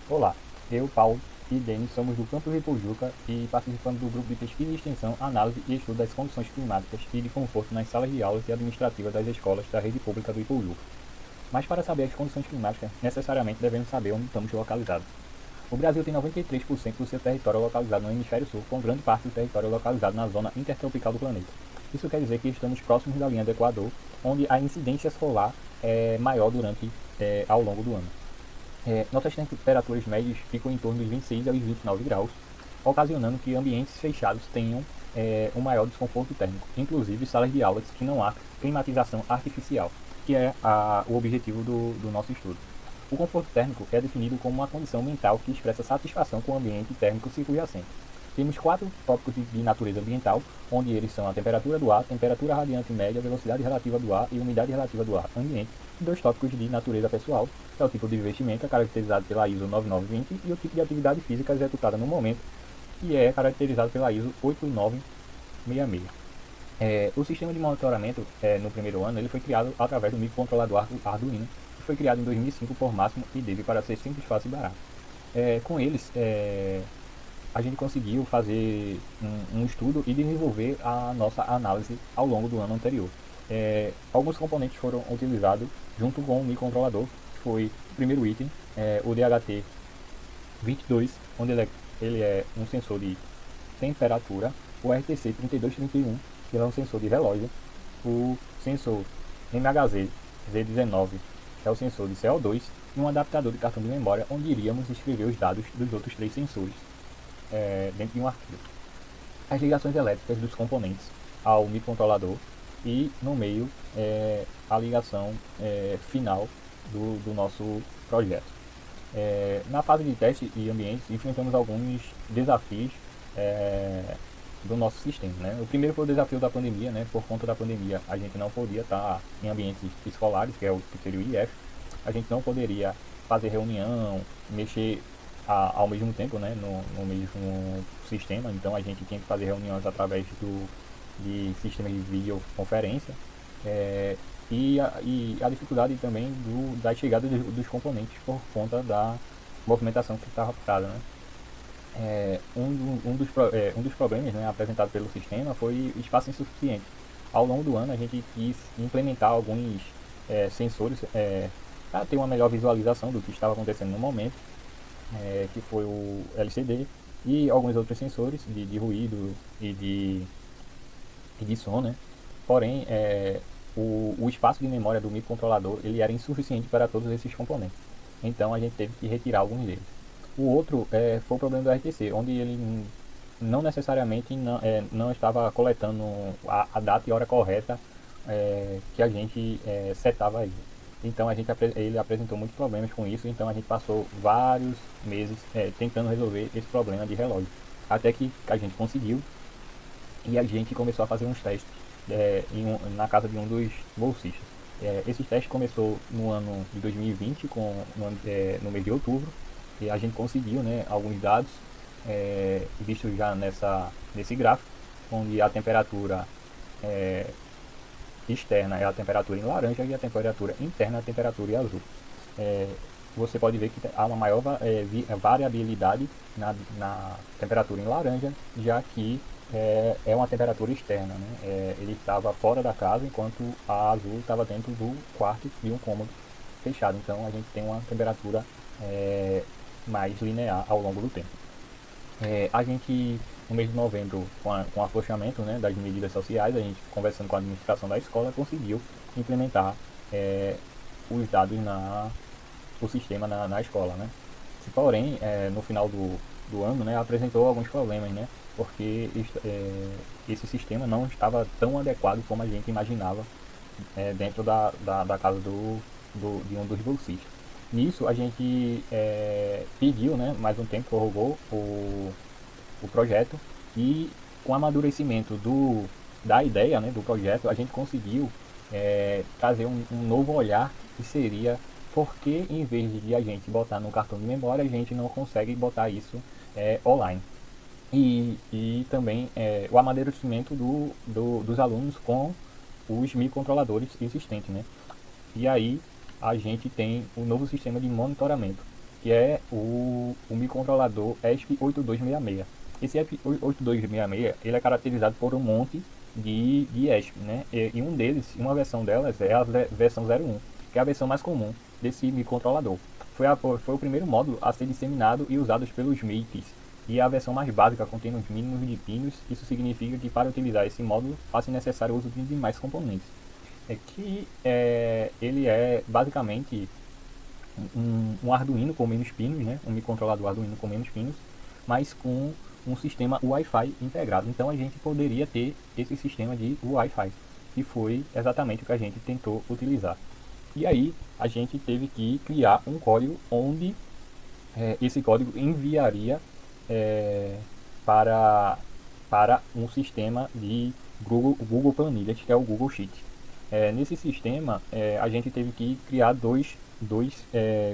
Olá, eu, Paulo e Denis somos do campus de Ipojuca e participamos do grupo de pesquisa e extensão, análise e estudo das condições climáticas e de conforto nas salas de aulas e administrativas das escolas da rede pública do Ipojuca. Mas para saber as condições climáticas, necessariamente devemos saber onde estamos localizados. O Brasil tem 93% do seu território localizado no hemisfério sul, com grande parte do território localizado na zona intertropical do planeta. Isso quer dizer que estamos próximos da linha do Equador, onde a incidência solar é maior ao longo do ano. Nossas temperaturas médias ficam em torno dos 26 aos 29 graus, ocasionando que ambientes fechados tenham um maior desconforto térmico, inclusive salas de aulas que não há climatização artificial, que é o objetivo do nosso estudo. O conforto térmico é definido como uma condição mental que expressa satisfação com o ambiente térmico circunjacente. Temos 4 tópicos de natureza ambiental, onde eles são a temperatura do ar, temperatura radiante média, velocidade relativa do ar e umidade relativa do ar ambiente, e 2 tópicos de natureza pessoal, que é o tipo de vestimenta caracterizado pela ISO 9920 e o tipo de atividade física executada no momento, que é caracterizado pela ISO 8966. O sistema de monitoramento no primeiro ano ele foi criado através do microcontrolador Arduino, que foi criado em 2005 por Máximo e Dave para ser simples, fácil e barato. Com eles, a gente conseguiu fazer um estudo e desenvolver a nossa análise ao longo do ano anterior. Alguns componentes foram utilizados junto com o microcontrolador, que foi o primeiro item, o DHT22, onde ele é um sensor de temperatura, o RTC 3231, que é um sensor de relógio, o sensor MHZ Z19, que é o sensor de CO2, e um adaptador de cartão de memória, onde iríamos escrever os dados dos outros 3 sensores dentro de um arquivo. As ligações elétricas dos componentes ao microcontrolador e no meio a ligação final do nosso projeto. Na fase de teste e ambientes, enfrentamos alguns desafios do nosso sistema. Né? O primeiro foi o desafio da pandemia, né? Por conta da pandemia a gente não podia estar em ambientes escolares, que é o que seria o IF, a gente não poderia fazer reunião, mexer ao mesmo tempo, né, no mesmo sistema, então a gente tinha que fazer reuniões através de sistemas de videoconferência, e a dificuldade também da chegada dos componentes por conta da movimentação que estava parada. Né? Um dos problemas, né, apresentado pelo sistema foi espaço insuficiente. Ao longo do ano a gente quis implementar alguns sensores para ter uma melhor visualização do que estava acontecendo no momento, que foi o LCD e alguns outros sensores de ruído e de som, né? Porém, o espaço de memória do microcontrolador ele era insuficiente para todos esses componentes. Então a gente teve que retirar alguns deles. O outro foi o problema do RTC, onde ele não necessariamente não estava coletando a data e hora correta que a gente setava aí. Então ele apresentou muitos problemas com isso, então a gente passou vários meses tentando resolver esse problema de relógio. Até que a gente conseguiu e a gente começou a fazer uns testes na casa de um dos bolsistas. Esse teste começou no ano de 2020, no mês de outubro, e a gente conseguiu, né, alguns dados vistos já nesse gráfico, onde a temperatura externa é a temperatura em laranja e a temperatura interna é a temperatura em azul. Você pode ver que há uma maior variabilidade na temperatura em laranja, já que é uma temperatura externa. Né? Ele estava fora da casa, enquanto a azul estava dentro do quarto de um cômodo fechado. Então a gente tem uma temperatura mais linear ao longo do tempo. A gente, no mês de novembro, com o afrouxamento, né, das medidas sociais, a gente, conversando com a administração da escola, conseguiu implementar os dados o sistema na escola. Né? Porém, no final do ano, né, apresentou alguns problemas, né, porque esse sistema não estava tão adequado como a gente imaginava dentro da casa de um dos bolsistas. Nisso a gente pediu, né, mais um tempo, prorrogou o projeto, e com o amadurecimento da ideia, né, do projeto, a gente conseguiu trazer um novo olhar, que seria porque em vez de a gente botar no cartão de memória, a gente não consegue botar isso online. E também o amadurecimento dos alunos com os microcontroladores existentes. Né? E aí a gente tem o novo sistema de monitoramento. que é o microcontrolador ESP8266. Esse ESP8266 ele é caracterizado por um monte de ESP, né? E um deles, uma versão delas é a versão 01, que é a versão mais comum desse microcontrolador. Foi o primeiro módulo a ser disseminado e usado pelos MIPs, e a versão mais básica contém os mínimos de pinos. Isso significa que para utilizar esse módulo faz necessário o uso de mais componentes. Ele é basicamente um Arduino com menos pinos, né? Um microcontrolador Arduino com menos pinos, mas com um sistema Wi-Fi integrado. Então a gente poderia ter esse sistema de Wi-Fi, que foi exatamente o que a gente tentou utilizar. E aí a gente teve que criar um código onde esse código enviaria é, para, para um sistema de Google Planilhas, que é o Google Sheet. Nesse sistema, a gente teve que criar dois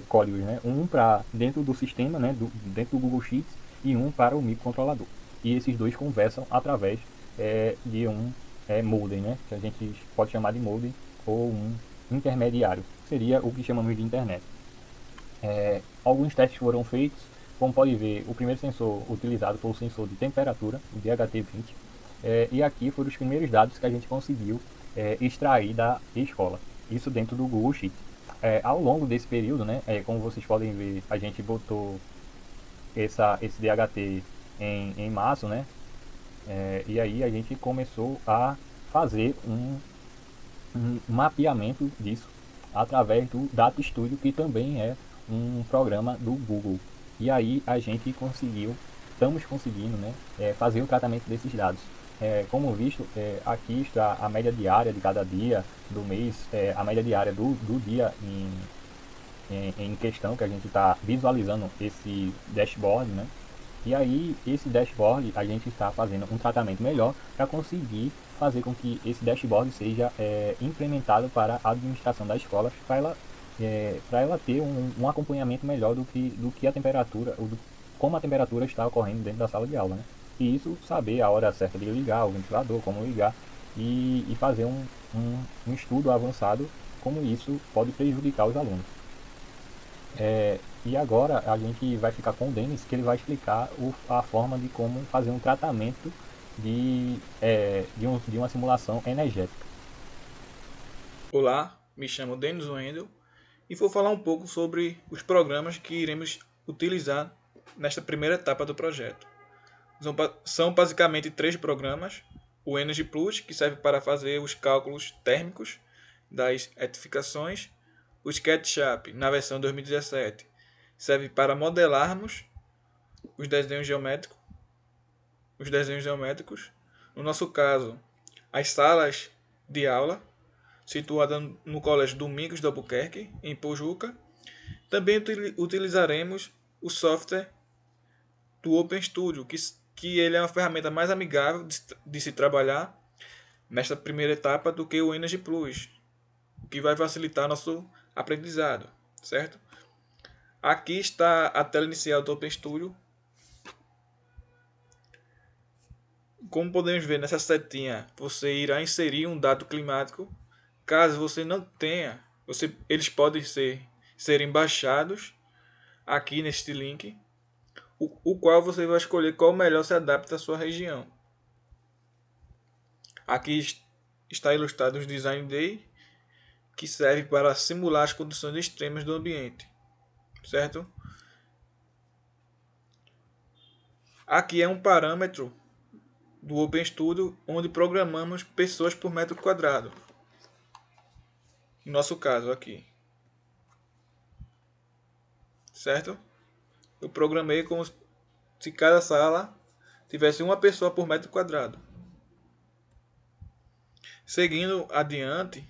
códigos, né? Um para dentro do sistema, né? Dentro do Google Sheets, e um para o microcontrolador. E esses dois conversam através de um modem, né? Que a gente pode chamar de modem ou um intermediário. Seria o que chamamos de internet. Alguns testes foram feitos. Como pode ver, o primeiro sensor utilizado foi o sensor de temperatura, o DHT20, e aqui foram os primeiros dados que a gente conseguiu extrair da escola, isso dentro do Google Sheet. Ao longo desse período, né, como vocês podem ver, a gente botou esse DHT em março, né, e aí a gente começou a fazer um mapeamento disso através do Data Studio, que também é um programa do Google. E aí a gente estamos conseguindo, né, fazer o tratamento desses dados. Como visto, aqui está a média diária de cada dia do mês, a média diária do dia em questão, que a gente está visualizando esse dashboard, né? E aí, esse dashboard, a gente está fazendo um tratamento melhor para conseguir fazer com que esse dashboard seja implementado para a administração das escolas, para ela ter um acompanhamento melhor do que a temperatura, como a temperatura está ocorrendo dentro da sala de aula, né? E isso, saber a hora certa de ligar o ventilador, como ligar, e fazer um estudo avançado, como isso pode prejudicar os alunos. E agora a gente vai ficar com o Denis, que ele vai explicar a forma de como fazer um tratamento de uma simulação energética. Olá, me chamo Denis Wendel e vou falar um pouco sobre os programas que iremos utilizar nesta primeira etapa do projeto. São basicamente três programas: o Energy Plus, que serve para fazer os cálculos térmicos das edificações; o SketchUp, na versão 2017, serve para modelarmos os desenhos geométricos, no nosso caso, as salas de aula, situada no Colégio Domingos de Albuquerque, em Pojuca. Também utilizaremos o software do OpenStudio, que ele é uma ferramenta mais amigável de se trabalhar nesta primeira etapa do que o Energy Plus, o que vai facilitar nosso aprendizado, certo? Aqui está a tela inicial do OpenStudio. Como podemos ver nessa setinha, você irá inserir um dado climático. Caso você não tenha, eles podem serem baixados aqui neste link, o qual você vai escolher qual melhor se adapta à sua região. Aqui está ilustrado o Design Day, que serve para simular as condições extremas do ambiente, certo? Aqui é um parâmetro do OpenStudio onde programamos pessoas por metro quadrado. No nosso caso aqui, certo? Eu programei como se cada sala tivesse uma pessoa por metro quadrado. Seguindo adiante,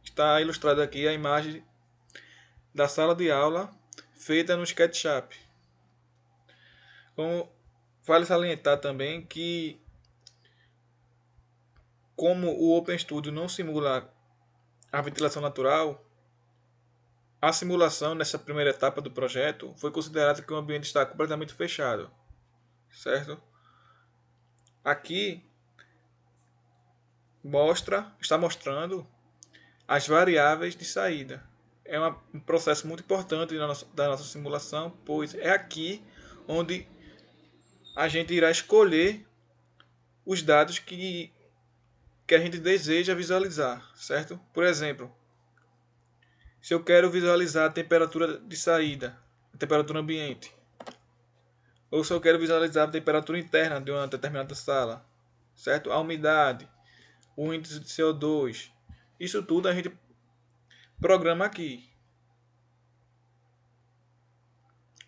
está ilustrada aqui a imagem da sala de aula feita no SketchUp. Como vale salientar também que, como o OpenStudio não simula a ventilação natural, a simulação nessa primeira etapa do projeto foi considerada que o ambiente está completamente fechado, certo? Aqui está mostrando as variáveis de saída, é um processo muito importante da nossa simulação, pois é aqui onde a gente irá escolher os dados que a gente deseja visualizar, certo? Por exemplo, se eu quero visualizar a temperatura de saída, a temperatura ambiente, ou se eu quero visualizar a temperatura interna de uma determinada sala, certo? A umidade, o índice de CO2, isso tudo a gente programa aqui.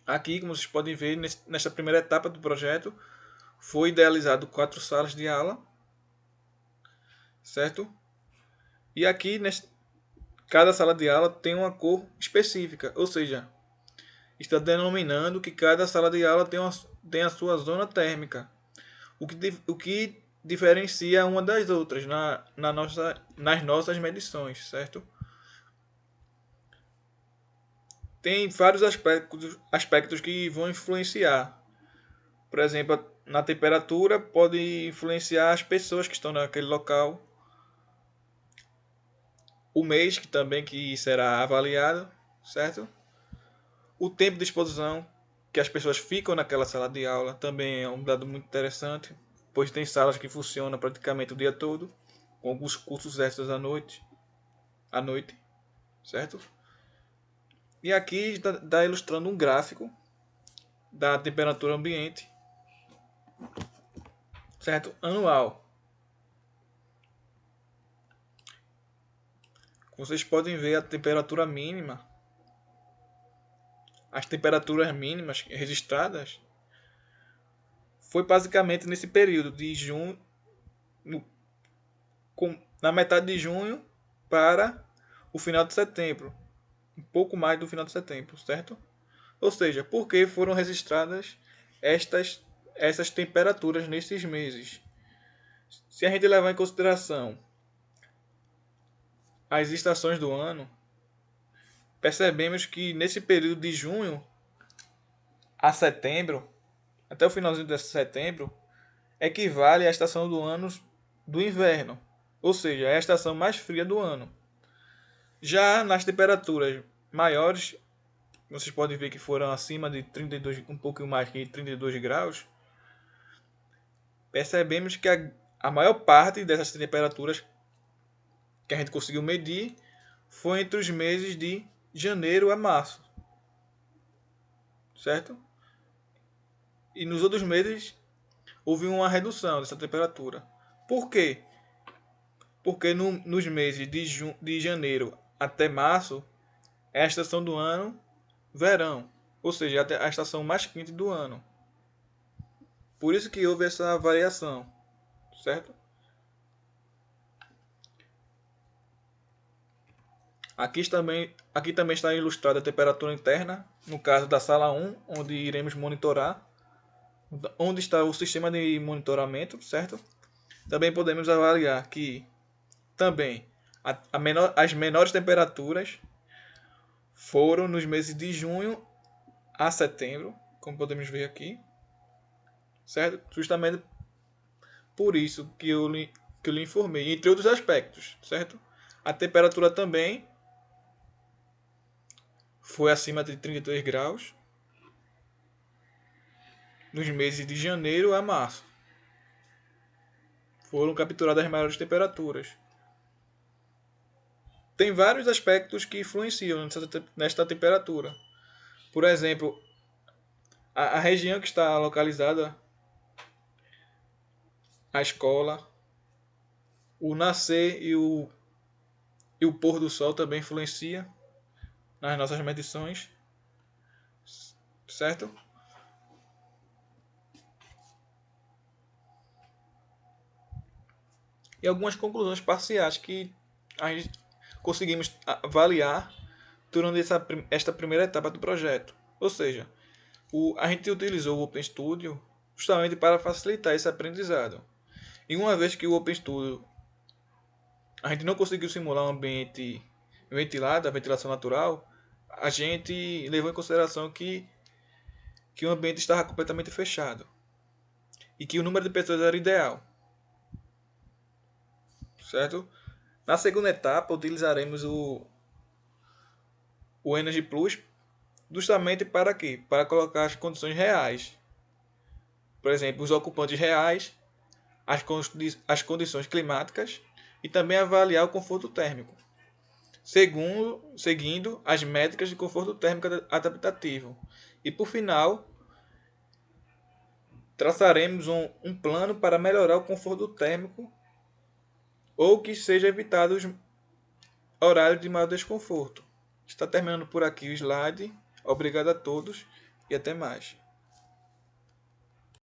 Aqui, como vocês podem ver, nesta primeira etapa do projeto, foi idealizado 4 salas de aula, certo? E aqui, cada sala de aula tem uma cor específica, ou seja, está denominando que cada sala de aula tem a sua zona térmica, o que diferencia uma das outras nas nossas medições, certo? Tem vários aspectos que vão influenciar. Por exemplo, na temperatura pode influenciar as pessoas que estão naquele local, o mês que será avaliado, certo? O tempo de exposição que as pessoas ficam naquela sala de aula também é um dado muito interessante, pois tem salas que funcionam praticamente o dia todo, com alguns cursos extras à noite, certo? E aqui está ilustrando um gráfico da temperatura ambiente, certo? Anual. Vocês podem ver a temperatura mínima, as temperaturas mínimas registradas foi basicamente nesse período de junho, na metade de junho para o final de setembro, um pouco mais do final de setembro, certo? Ou seja, por que foram registradas essas temperaturas nesses meses? Se a gente levar em consideração as estações do ano, percebemos que nesse período de junho a setembro, até o finalzinho de setembro, equivale à estação do ano do inverno, ou seja, é a estação mais fria do ano. Já nas temperaturas maiores, vocês podem ver que foram acima de 32, um pouco mais que 32 graus, percebemos que a maior parte dessas temperaturas que a gente conseguiu medir foi entre os meses de janeiro a março, certo? E nos outros meses houve uma redução dessa temperatura. Por quê? Porque nos meses de janeiro até março é a estação do ano verão, ou seja, a estação mais quente do ano. Por isso que houve essa variação, certo? Aqui também está ilustrada a temperatura interna, no caso da sala 1, onde iremos monitorar, onde está o sistema de monitoramento, certo? Também podemos avaliar que também as menores temperaturas foram nos meses de junho a setembro, como podemos ver aqui, certo? Justamente por isso que eu lhe informei, entre outros aspectos, certo? A temperatura também foi acima de 33 graus nos meses de janeiro a março. Foram capturadas as maiores temperaturas. Tem vários aspectos que influenciam nesta temperatura. Por exemplo, a região que está localizada, a escola, o nascer e o pôr do sol também influencia nas nossas medições, certo? E algumas conclusões parciais que a gente conseguimos avaliar durante esta primeira etapa do projeto. Ou seja, a gente utilizou o OpenStudio justamente para facilitar esse aprendizado. E uma vez que o OpenStudio a gente não conseguiu simular um ambiente ventilado, a ventilação natural, a gente levou em consideração que o ambiente estava completamente fechado e que o número de pessoas era ideal, certo? Na segunda etapa utilizaremos o Energy Plus, justamente para quê? Para colocar as condições reais. Por exemplo, os ocupantes reais, as condições climáticas e também avaliar o conforto térmico, seguindo as métricas de conforto térmico adaptativo. E por final, traçaremos um plano para melhorar o conforto térmico ou que seja evitado os horários de maior desconforto. Está terminando por aqui o slide. Obrigado a todos e até mais.